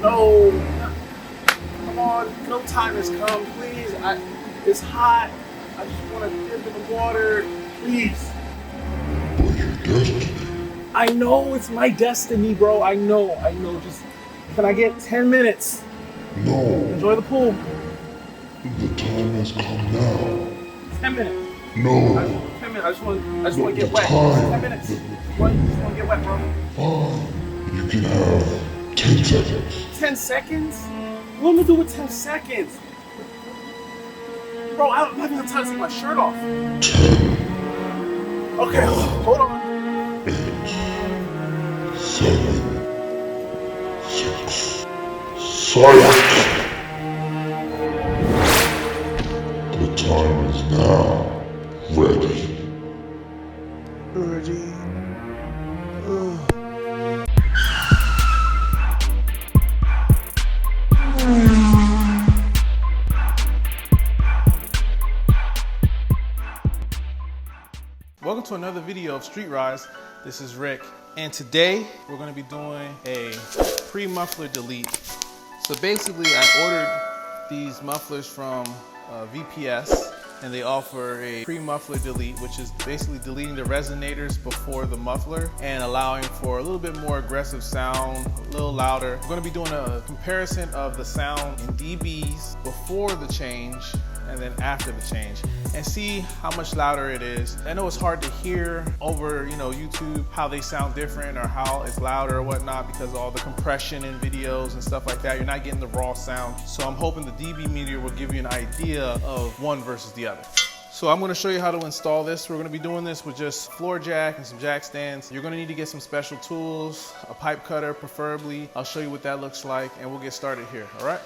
No. Come on. No time has come. Please. It's hot. I just want to dip in the water. Please. But your destiny. I know it's my destiny, bro. I know. Just, can I get 10 minutes? No. Enjoy the pool. The time has come now. 10 minutes. No. 10 minutes. I just want to get wet. Time. 10 minutes. Just want to get wet, bro. Fine. You can have 10 seconds. 10 seconds? What am I gonna do with 10 seconds? Bro, I don't have time to take my shirt off. 10. Okay, hold on. 8, 7, 6, 5. The time is now ready. Ready. Welcome to another video of StreetRyde. This is Rick, and today we're going to be doing a pre-muffler delete. So basically, I ordered these mufflers from VPS, and they offer a pre-muffler delete, which is basically deleting the resonators before the muffler and allowing for a little bit more aggressive sound, a little louder. We're going to be doing a comparison of the sound in dBs before the change and then after the change, and see how much louder it is. I know it's hard to hear over, YouTube, how they sound different or how it's louder or whatnot because of all the compression in videos and stuff like that. You're not getting the raw sound. So I'm hoping the dB meter will give you an idea of one versus the other. So I'm going to show you how to install this. We're going to be doing this with just floor jack and some jack stands. You're going to need to get some special tools, a pipe cutter preferably. I'll show you what that looks like, and we'll get started here, all right?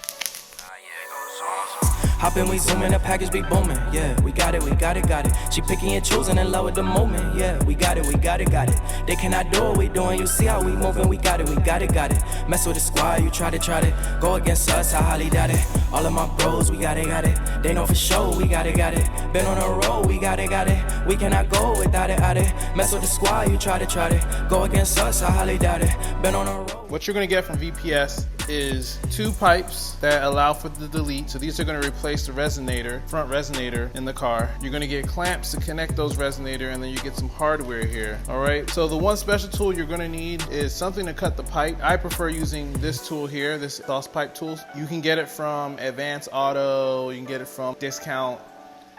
Hop in, we zoom in, the package be booming. Yeah, we got it, got it. She picking and choosing in love with the moment. Yeah, we got it, got it. They cannot do what we doing. You see how we moving? We got it. Mess with the squad, you try to go against us. I highly doubt it. All of my bros, we got it. They know for sure we got it. Been on the road, we got it. We cannot go without it. Mess with the squad, you try to go against us. I highly doubt it. Been on the road. What you're gonna get from VPS is 2 pipes that allow for the delete. So these are gonna replace the resonator, front resonator in the car. You're gonna get clamps to connect those resonator, and then you get some hardware here, all right? So the one special tool you're gonna need is something to cut the pipe. I prefer using this tool here, this exhaust pipe tools. You can get it from Advanced Auto, you can get it from Discount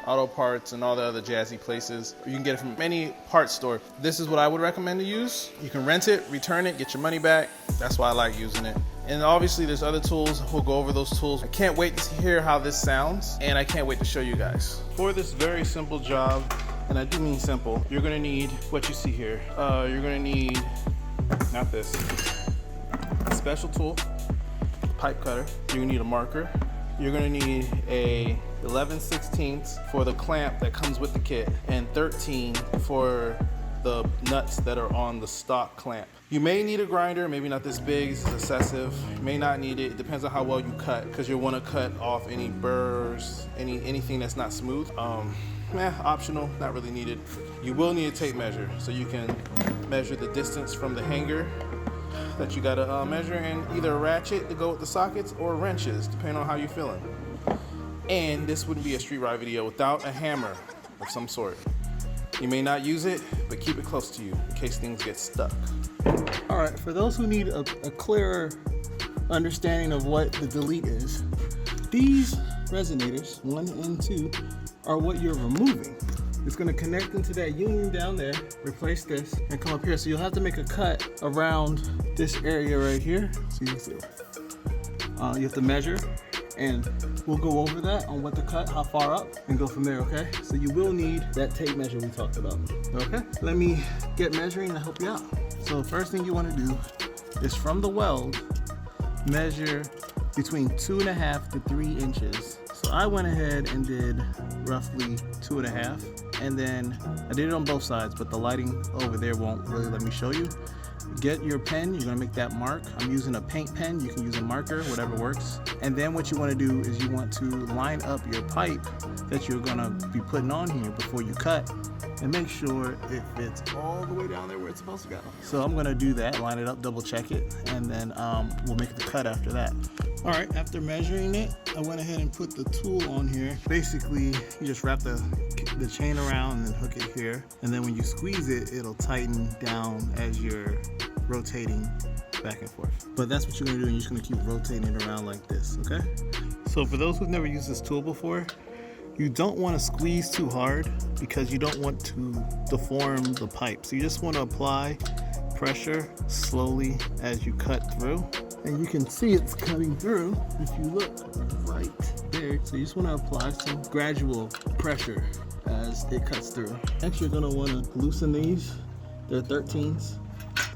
Auto Parts and all the other jazzy places. You can get it from any parts store. This is what I would recommend to use. You can rent it, return it, get your money back. That's why I like using it. And obviously there's other tools. We'll go over those tools. I can't wait to hear how this sounds, and I can't wait to show you guys. For this very simple job, and I do mean simple, you're gonna need what you see here. You're gonna need, not this, a special tool, pipe cutter. You're gonna need a marker. You're gonna need a 11/16 for the clamp that comes with the kit, and 13 for the nuts that are on the stock clamp. You may need a grinder, maybe not this big, this is excessive. You may not need it. It depends on how well you cut, because you'll want to cut off any burrs, anything that's not smooth. Optional, not really needed. You will need a tape measure, so you can measure the distance from the hanger that you gotta measure, and either a ratchet to go with the sockets or wrenches, depending on how you're feeling. And this wouldn't be a StreetRyde video without a hammer of some sort. You may not use it, but keep it close to you in case things get stuck. All right, for those who need a clearer understanding of what the delete is, these resonators, 1 and 2, are what you're removing. It's gonna connect into that union down there, replace this, and come up here. So you'll have to make a cut around this area right here. So you can see, you have to measure, and we'll go over that on what to cut, how far up, and go from there, okay? So you will need that tape measure we talked about, okay? Let me get measuring to help you out. So the first thing you wanna do is from the weld, measure between 2.5 to 3 inches. So I went ahead and did roughly 2.5, and then I did it on both sides, but the lighting over there won't really let me show you. get your pen, you're gonna make that mark. I'm using a paint pen, you can use a marker, whatever works. And then what you wanna do is you want to line up your pipe that you're gonna be putting on here before you cut, and make sure it fits all the way down there where it's supposed to go. So I'm gonna do that, line it up, double check it, and then we'll make the cut after that. All right, after measuring it, I went ahead and put the tool on here. Basically, you just wrap the chain around and then hook it here. And then when you squeeze it, it'll tighten down as you're rotating back and forth. But that's what you're gonna do, and you're just gonna keep rotating it around like this, okay? So for those who've never used this tool before, you don't want to squeeze too hard because you don't want to deform the pipe. So you just want to apply pressure slowly as you cut through. And you can see it's cutting through if you look right there. So you just want to apply some gradual pressure as it cuts through. Next, you're going to want to loosen these. They're 13s.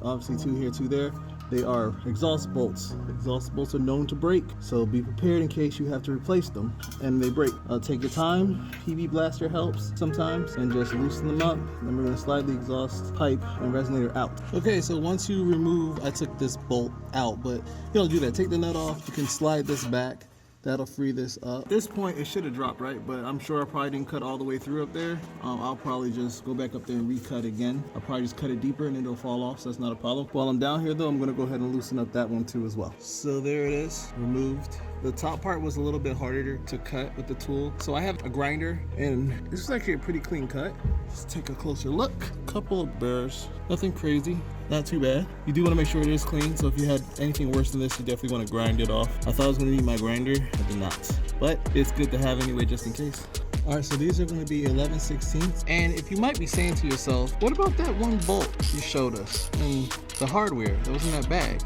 Obviously 2 here, 2 there. They are exhaust bolts. Exhaust bolts are known to break, so be prepared in case you have to replace them and they break. Take your time. PV blaster helps sometimes, and just loosen them up. Then we're gonna slide the exhaust pipe and resonator out. Okay, so once you remove, I took this bolt out, but you don't do that. Take the nut off. You can slide this back. That'll free this up. At this point, it should have dropped, right? But I'm sure I probably didn't cut all the way through up there. I'll probably just go back up there and recut again. I'll probably just cut it deeper and it'll fall off, so that's not a problem. While I'm down here though, I'm gonna go ahead and loosen up that one too as well. So there it is, removed. The top part was a little bit harder to cut with the tool. So I have a grinder, and this is actually a pretty clean cut. Let's take a closer look. Couple of burrs, nothing crazy, not too bad. You do want to make sure it is clean, so if you had anything worse than this, you definitely want to grind it off. I thought I was going to need my grinder, I did not. But it's good to have anyway, just in case. All right, so these are going to be 11/16. And if you might be saying to yourself, what about that one bolt you showed us and the hardware that was in that bag?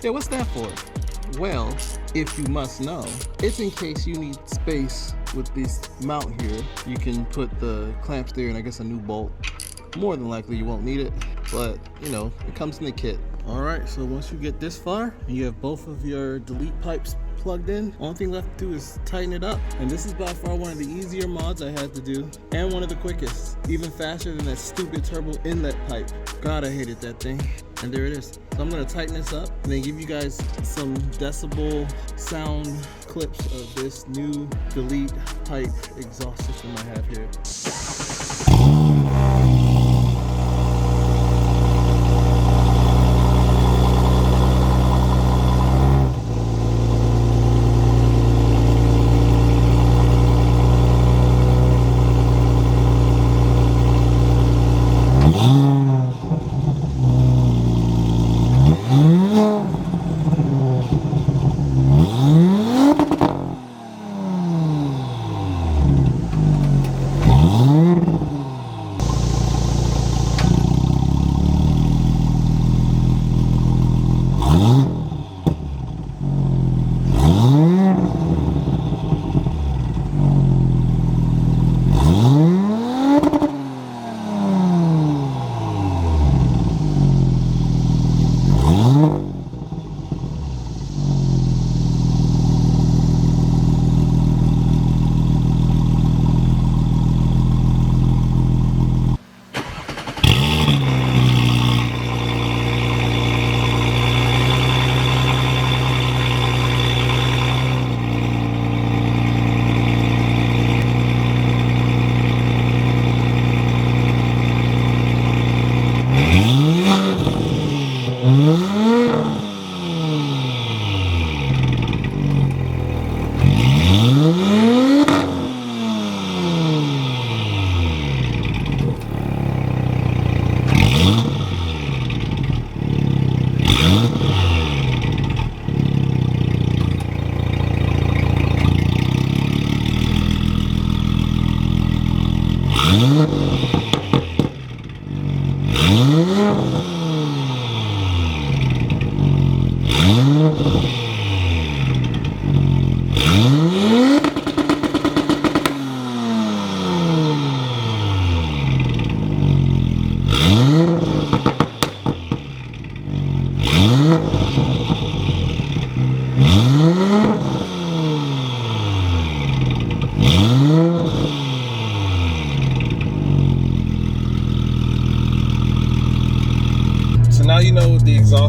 Yeah, what's that for? Well, if you must know, it's in case you need space with this mount here. You can put the clamps there and I guess a new bolt. More than likely you won't need it, but you know, it comes in the kit. All right, so once you get this far and you have both of your delete pipes plugged in, only thing left to do is tighten it up. And this is by far one of the easier mods I had to do, and one of the quickest, even faster than that stupid turbo inlet pipe. God, I hated that thing. And there it is. So I'm gonna tighten this up and then give you guys some decibel sound clips of this new delete pipe exhaust system I have here.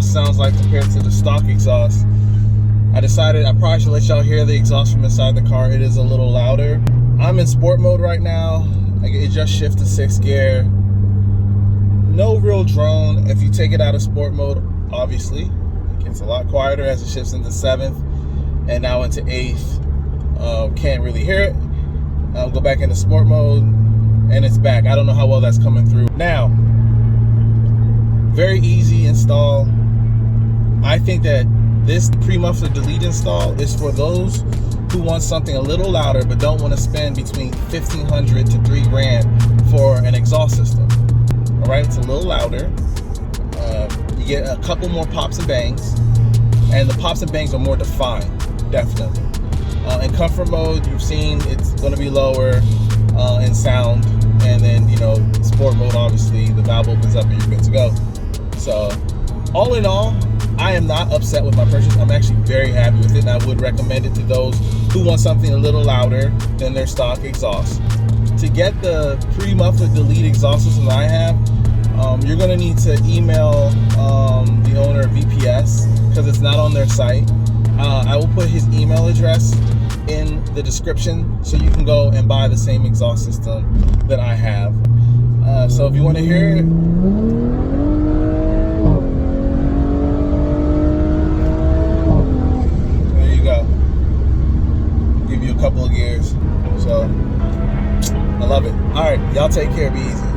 exhaust sounds like compared to the stock exhaust. I decided I probably should let y'all hear the exhaust from inside the car. It is a little louder. I'm in sport mode right now. It just shifted to 6th gear. No real drone. If you take it out of sport mode, obviously, it gets a lot quieter as it shifts into 7th and now into 8th. Can't really hear it. I'll go back into sport mode and it's back. I don't know how well that's coming through. Now, very easy install. I think that this pre-muffler delete install is for those who want something a little louder but don't want to spend between $1,500 to $3,000 for an exhaust system. All right, it's a little louder. You get a couple more pops and bangs, and the pops and bangs are more defined, definitely. In comfort mode, you've seen it's going to be lower in sound, and then sport mode, obviously the valve opens up and you're good to go. So all in all, I am not upset with my purchase. I'm actually very happy with it, and I would recommend it to those who want something a little louder than their stock exhaust. To get the pre-muffler delete exhaust system that I have, you're going to need to email the owner of VPS because it's not on their site. I will put his email address in the description so you can go and buy the same exhaust system that I have. So if you want to hear it, there you go. Give you a couple of gears. So I love it. All right, y'all take care. Be easy.